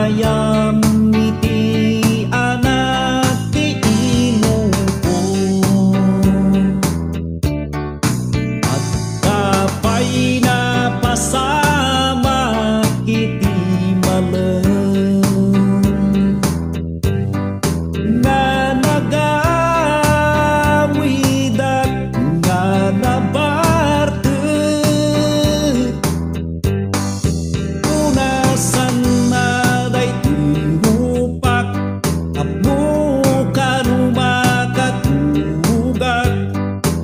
gayam iti anak ti inuko at kapay na pasama iti malem nga nagawidat nga nabartet unasan na day tinupak apno karumakatugak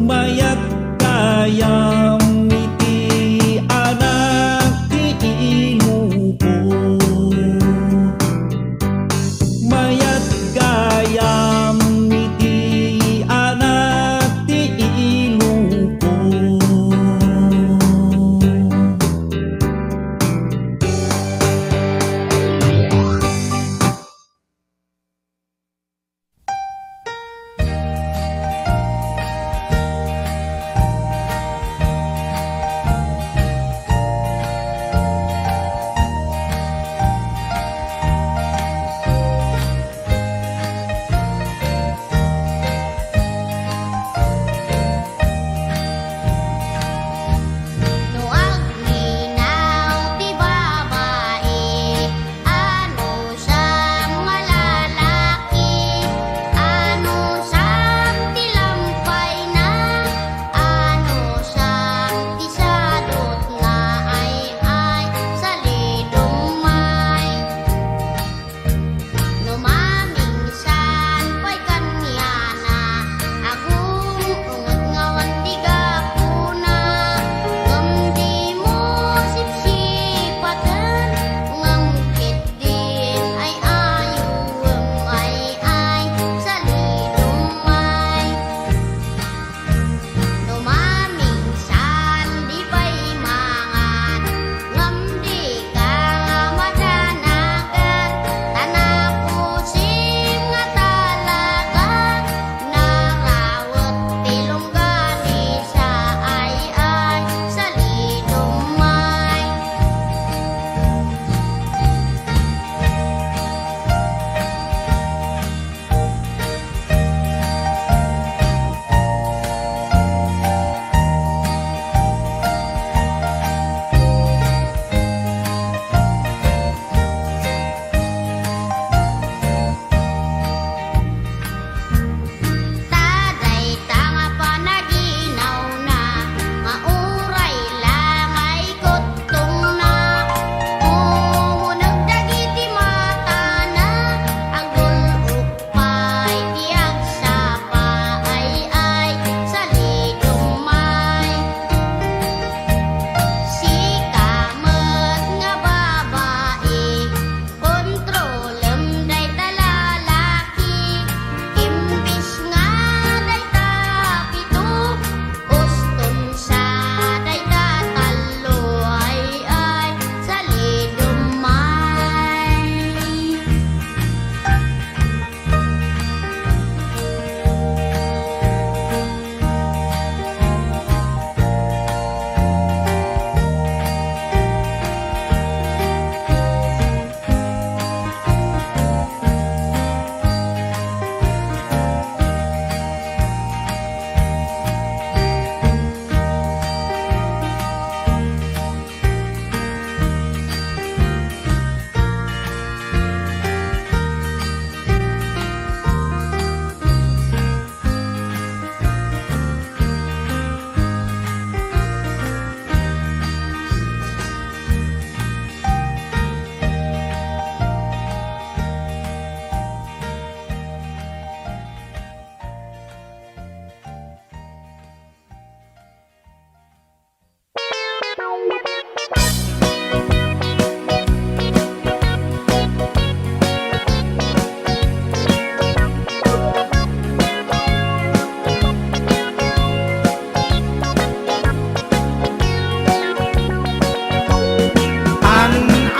mayat kayam iti anak ti inuko mayat gayam iti anak ti inuko. No agminaw ti babae, ano siyang malalaki, ano siyang ti lampay na, ano siyang ti sadot nga ay salidumay. No maminsan pa'y kanyana, agung unget ngawan ti gapuna, ngem di mo sipsipaten, ngem ket din ay ayuem ay salidumay. No maminsan di pa'y mangan, ngem di ka madanagan, tanapusim nga talaga, narawat ti longganisa ay salidumay. Taday tanga panaginaw na, mauray lang ay gotong na, umunag dagiti mata na, agdulok pa'y tiyag sapa ay salidumay. Si kamet nga babae, kontrolem day talalaki, imbis nga day tapito, uston sa day tatalo ay salidumay.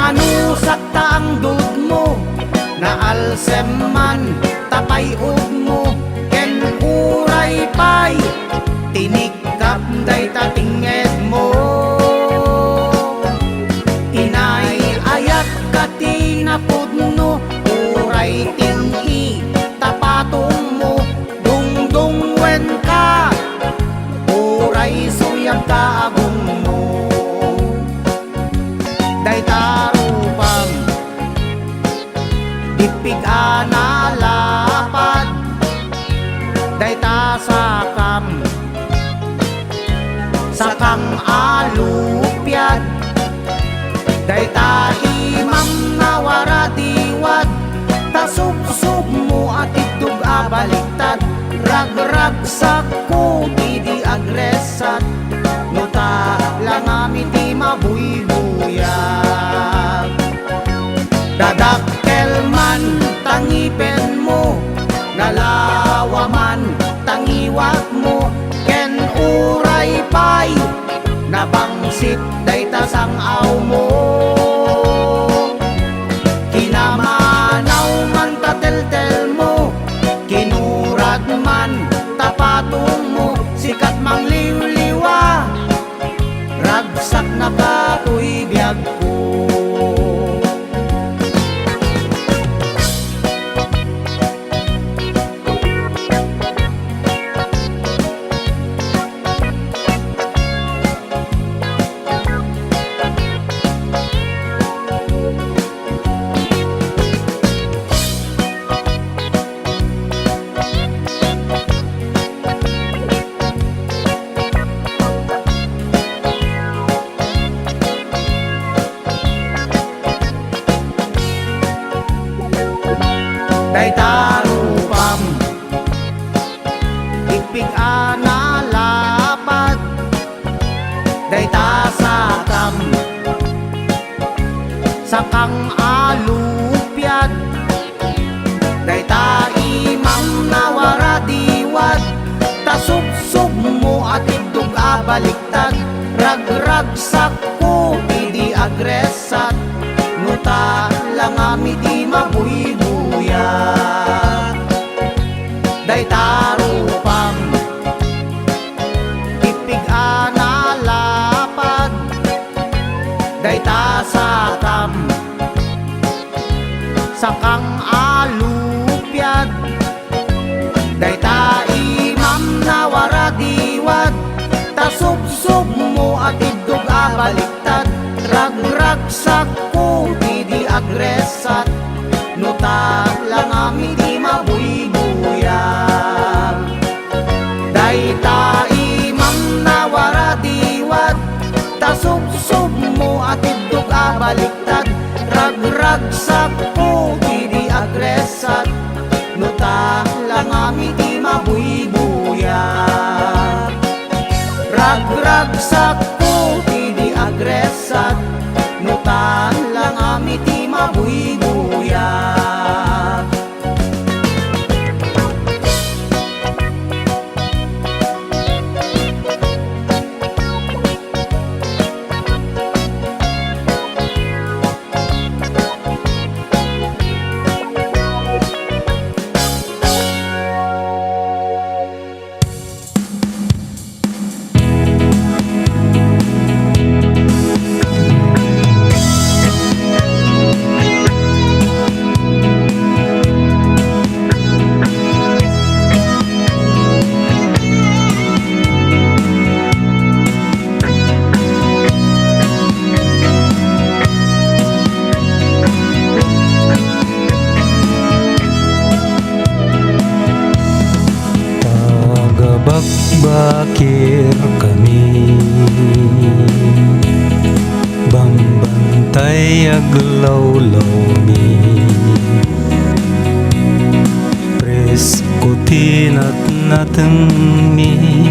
Ano sakta ang dud mo, naalsem man tapay mo, ken uray pay tinikap day tatinged mo, inay ayat kati napudno, uray ting-i tapatong mo, dungdung wen ka, uray suyang kaagong mo. Daytarupam dipig analapad, dayta sakang alupyad, dayta imam nawaradiwad, tasubsub mo at itug abaliktad, ragrag sakko di agresat, nuta lang amiti mabuybuyag. Dadakkel man tangipen mo, nalawaman tangiwat mo, ken uray pay nabangsit dayta sangaw mo. Kinamanaw man tateltel mo, kinurad man tapatong mo, sikat mang liwliwa, ragsak na katoy biyag ko. Daytarupam dipig analapad, dayta sakang alupyad, dayta imam nawaradiwad, tasubsub mo at itug abaliktad, ragrag sakko di agresat, nuta lang amiti mabuybuyag. Daytarupam dipig analapad, dayta sakang alupyad, dayta imam nawaradiwad, tasubsub mo at itug abaliktad, ragrag sakko di agresat, nuta lang amiti mabuybuyag. Dayta imam nawaradiwad, tasubsub mo at itug abaliktad, ragrag sakko di agresat, nuta lang amiti mabuybuyag. Ragrag sakko di agresat, nuta lang amiti mabuybuyag. Bakbakir kami, bambantay aglawlaw mi, presko tinat nateng mi,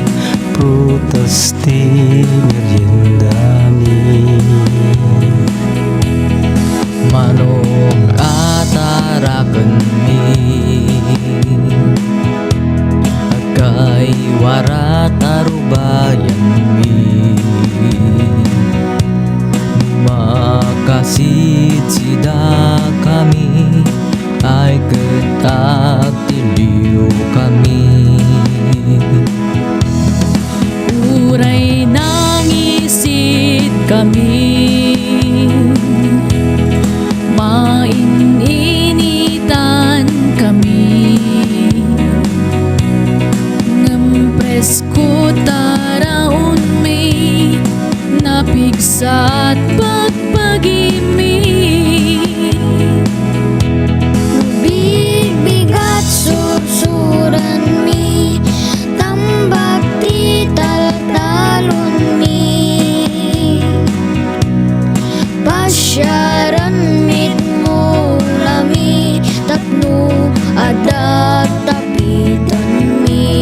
prutas ti merienda mi. Manong ataraken mi, kay waratarubayan mi, makasit sida kami, ay ketak tiliw kami. Uray nangisit kami, Naininitan kami ng presko taraon may napigsa at pagpagimig. Bigat sursuran mi, tambak ti taltalon mi, pasyaran mit mo lami, tapno adat tapitan mi.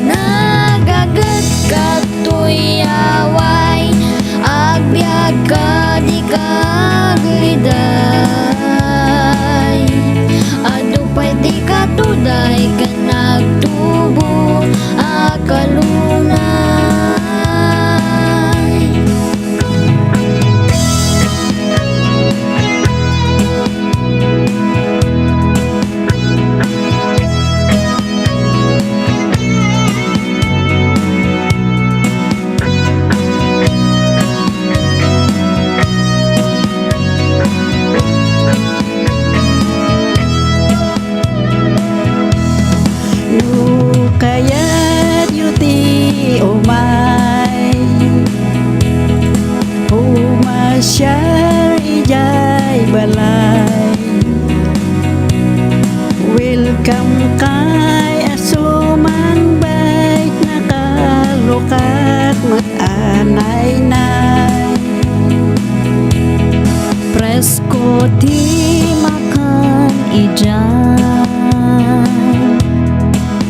Nagagat katoy away, agbyag ka di kagliday, adupay di katuday ka nagtubo akalunay. Kayat yuti umay umasyar ijay balay, welcome kay asuman bait nakalukat mag-anay-nay, presko ti makan ijay,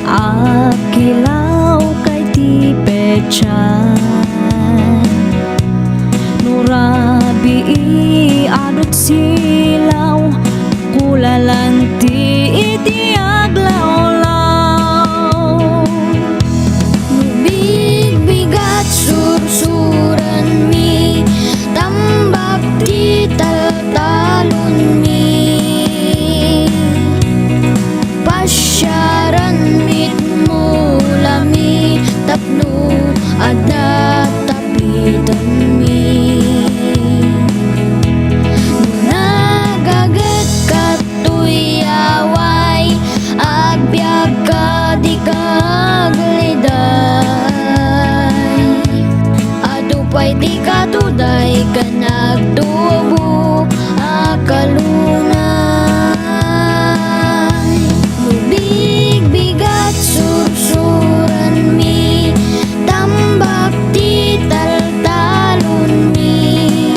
akilaw kay ti pechan, nurabi adot silaw, kulalan ti iti aglawlaw. Bigat sursuran mi, tambak ti taltalon mi, pasyaran mit mo lami, tapno adat tapitan mi. Nagagat katoy away, agbyag ka di kagliday, adupay di katuday ka nagtubo akalunay. Bigat sursuran mi, tambak ti taltalon mi,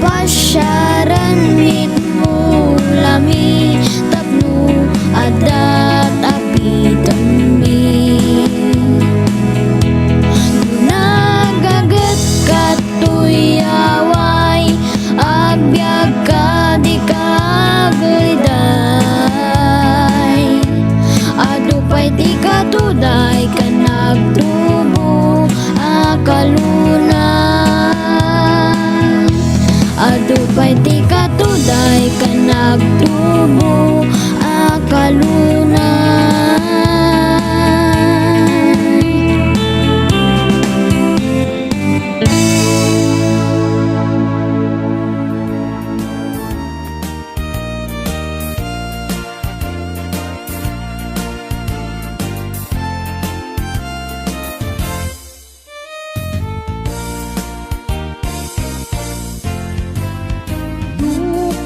pasyaran mit mo lami, tapno adat apitan mi. Nagagat katoy away, agbyag ka di kagliday, adupay di katuday ka nagtubo akalunay, adupay di katuday ka nagtubo akalunay.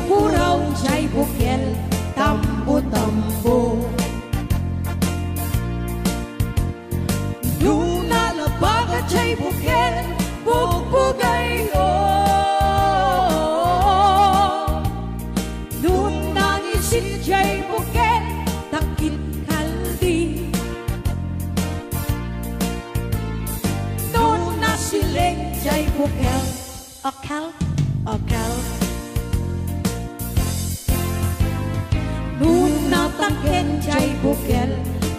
Kurang jay bukel, tambo-tambo, luna labaga jay bukel, bugbugay o, luna ngisit jay bukel, takit kaldi, luna siling jay bukel, akal, akal. Nuna tangken jay bukel,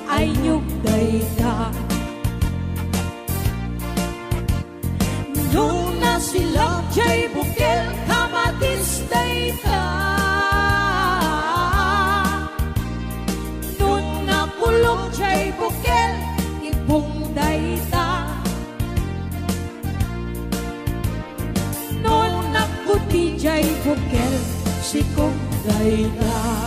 ay nyugday ka. Nuna silang jay bukel, kamatisday ka. Nuna kulong jay bukel, ibungday ta. jay bukel si kong dayda.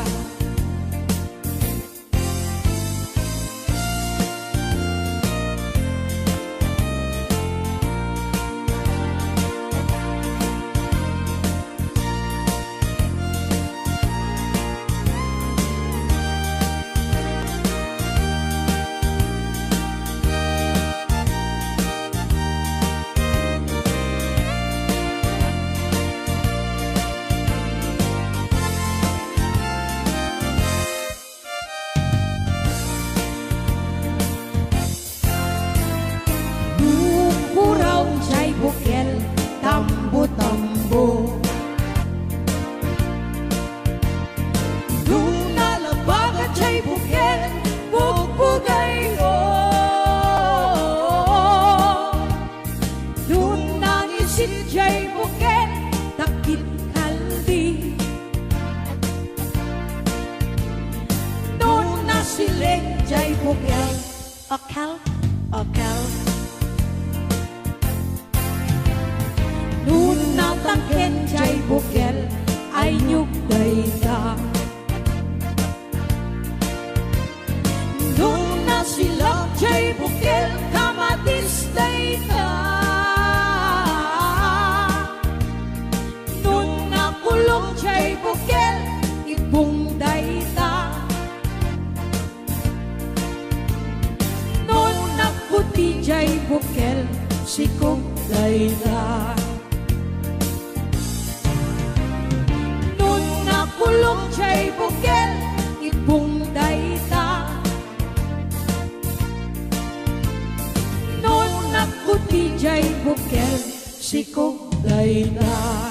Bukel tambo-tambo nung nalabagan siya'y bukel bugbugay ko nung nangisit siya'y bukel takit kaldi nung nasiling siya'y bukel akal Nung natangken jay bukel ay nyug dayda. Nung nasilak jay bukel kamatis dayda. Nung nakulong jay bukel ibong dayda. Nung naputi jay bukel sikong dayda. Kulong jay bukel ibong dayta non nakuti jay bukel sikog dayta.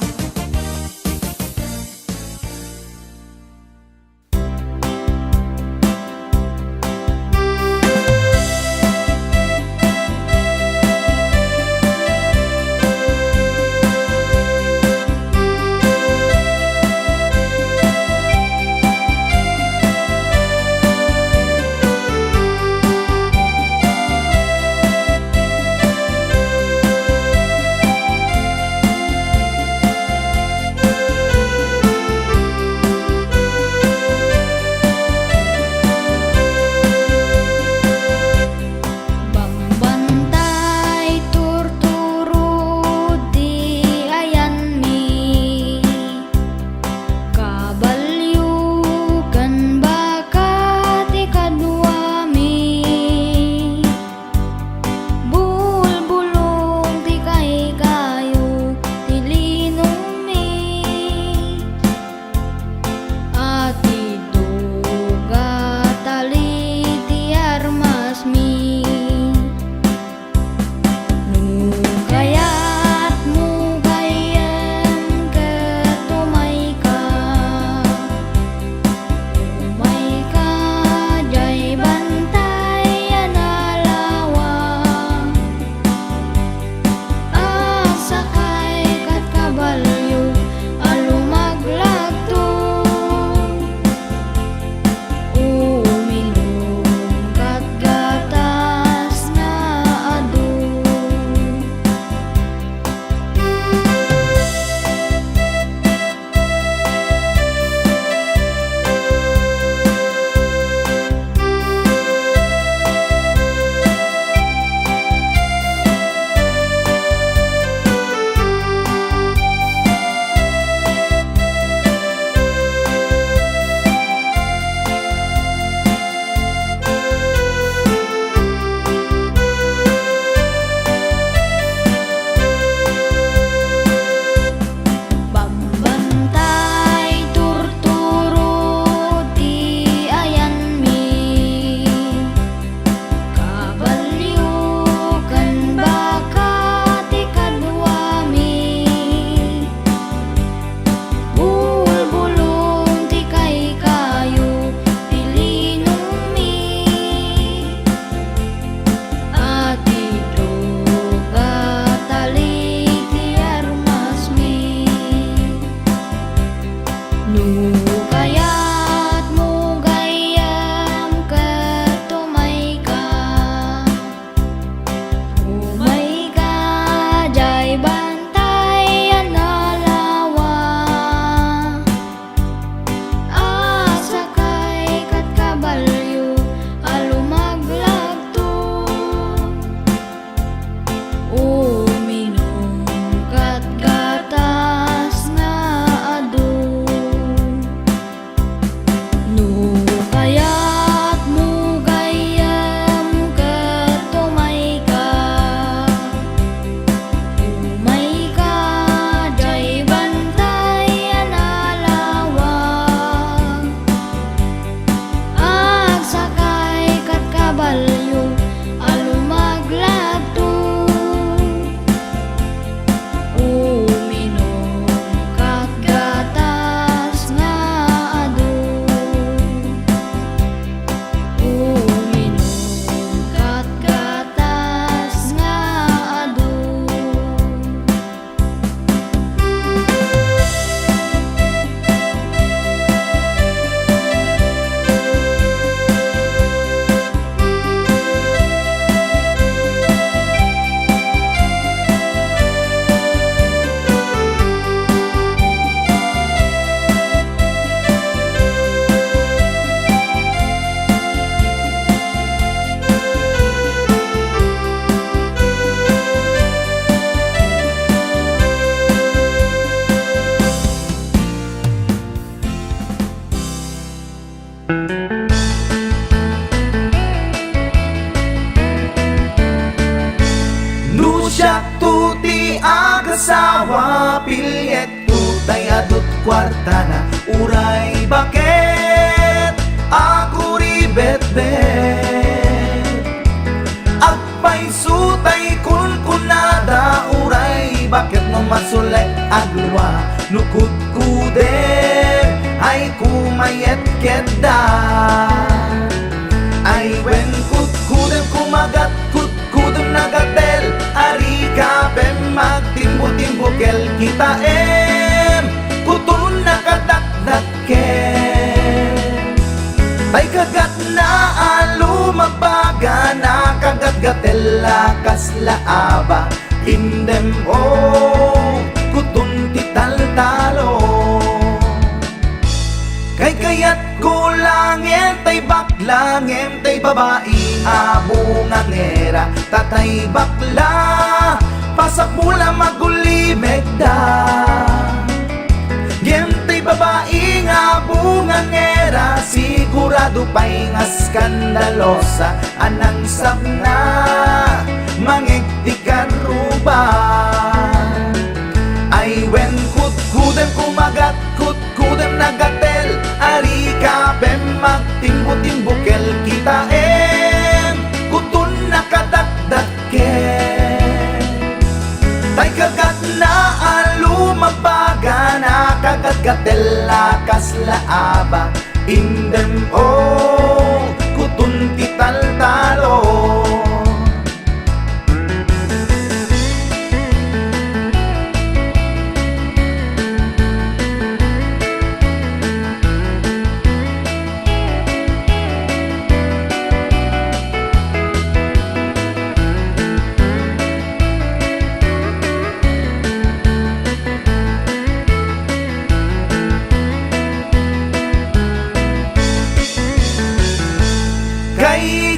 asawa pilyet tutay adut kwarta na uray bakit ako ribet-bet agpay sutay kun kunada uray bakit no masulek agluwa nukut kude ay kumayet keda ay wen kut kudem kumagat kut kudem nagatel ari ka pem magtimbo-timbo kel kita kutun nakadakdak kel ay kagat na alu magbaga na kagat gatel lakas laaba indem kutun tital talo kay kayat gulangin tay baklangin tay babae abungang era tatay bakla pasak mula magulimeg da gem tay babae abungang era sigurado pa'y nga skandalosa anang sabna mangigtikan ruban ay wen kudem kumagat kudem nagatel ari ka pem magtimbo-timbo kel kita kutun nakadakdak kel tay kagat na alu magbaga na kagat gatel lakas laaba indem kutun tital talo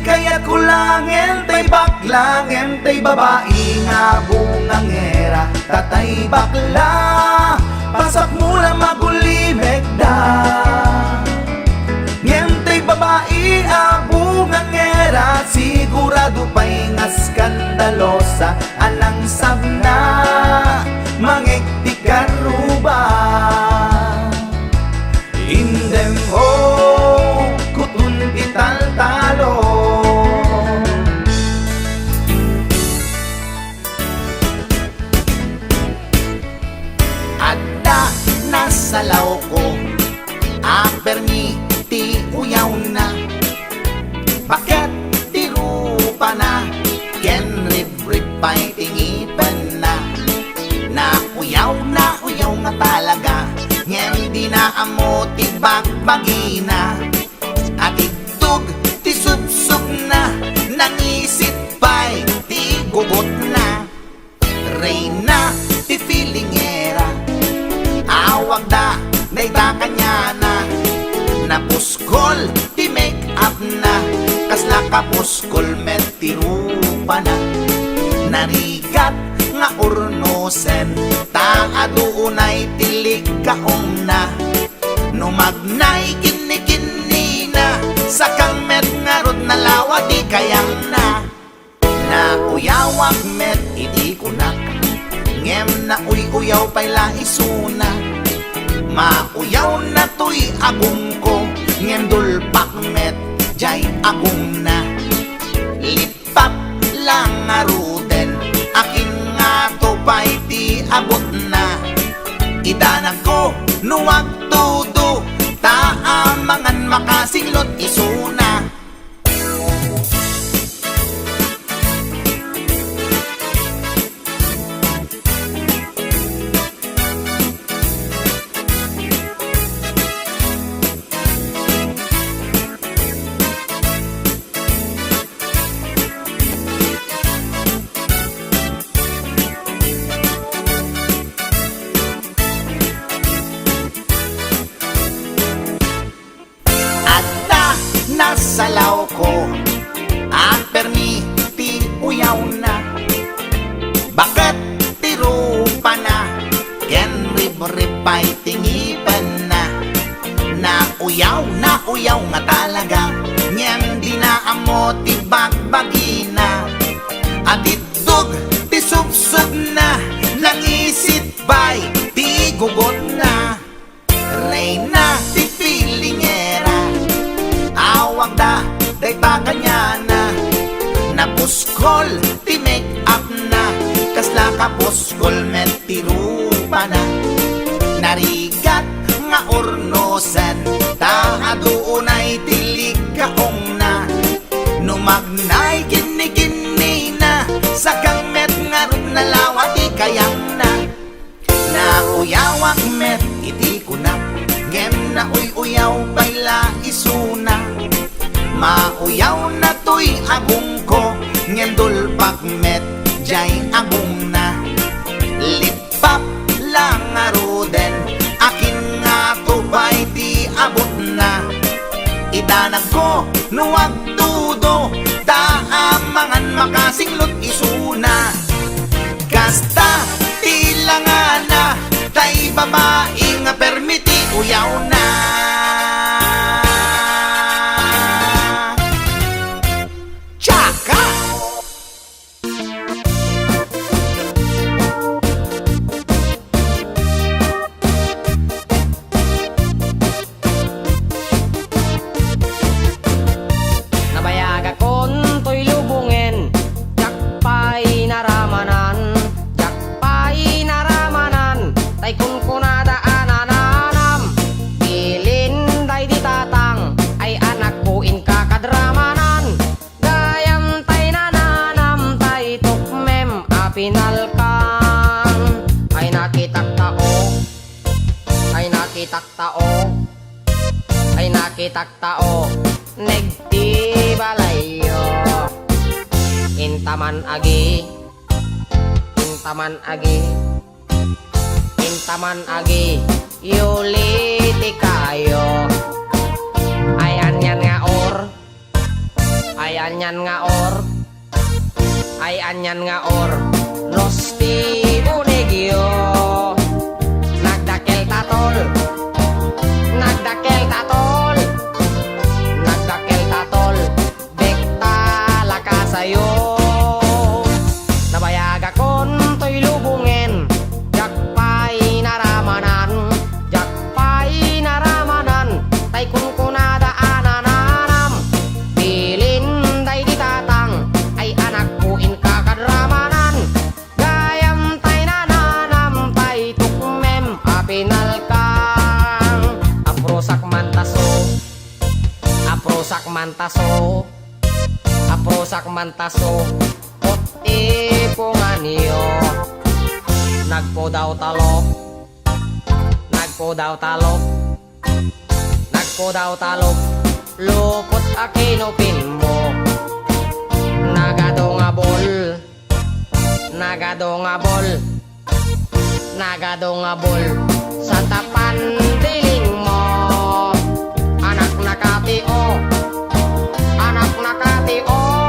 kaya kulangin tay baklangin tay babae nga bungang era tatay bakla pasak mula magulimeg da ngem tay babae abungang era sigurado pa'y nga skandalosa anang sabna mangigtikan ruba indem kutun tital talo salaw ko permi ti uyaw na bakit ti rupa na ken rib pa'y tingipan na uyaw nga talaga ngem di na amo ti bagbagina at itug ti subsub na nangisit pa'y ti gugot na reyna ti filingera awag da dayta kanya na puskol ti make up na kasla ka puskol met ti rupa na narigat nga urnosen ta adunay tilig kaong na numagnay kini na sakang met nga rod na lawa di kayang na uyawak met idi kunak ngem na uyaw pa'y laisuna mauyaw na to'y agong ko ngem dulpak met jay agong na lipap lang nga ruden akin nga to pa'y di abot na idanak ko nuwag tudo taamangan makasinglot isuna salaw ko permi ti uyaw na bakit ti rupa na ken rib pa'y tingipan na uyaw nga talaga ngem di na amo ti bagbagina at itug ti subsub na nangisit bugot na Reyna ti pilingera Awang da day kanya na Nabuskol ti make up na Kasla ka buskol met ti rupa na Narigat nga ornosan Ta aduunay tilig kaong na Numagnay kini-kini na Sakang met nga rin nalawat ti kayang na Nauyawak met iti ko na Ngem na uyaw bayla isuna Mauyaw na to'y agong ko Ngem dulpak met jay agong na Lipap lang nga roden Akin nga tubay di abot na Idanag ko nuwag tudo Taamangan makasinglot isuna Kasta tilangan na Tay babae nga permiti uyaw na Tsaka Nabayaga kon to'y lubungin Jakpay naramanan Jakpay naramanan Tay kun kunada anananam Ilin day di tatang Ay anak ko in kakadramanan Gayam tay nananam Tay tukmem apinalkan Ay nakitak tao Ay nakitak tao Ay nakitak tao Negti balayo Intaman agi Intaman agi Intaman agi Yuliti kayo Ayan yan nga or Ayan yan nga or Ayan yan nga or Nosti unegyo Nagdakel tatol Nagdakel tatol Nagdakel tatol Bekta lakasayo Nabayaga kon to'y lubungin Jakpay naramanan Jakpay naramanan Tay kun kunada anananam Bilin day di tatang Ay anak ko in kakadramanan Gayam tay nananam Tay tukmem apinalkang Aprosak mantaso Aprosak mantaso Aprosak mantaso Poti punganyo Nagpo daw talok Nagpo daw talok Nagpo daw talok Lupot akinupin mo Nagado nga bol Nagado nga bol Nagado nga bol Sa tapan tiling mo Anak nakatio Anak nakatio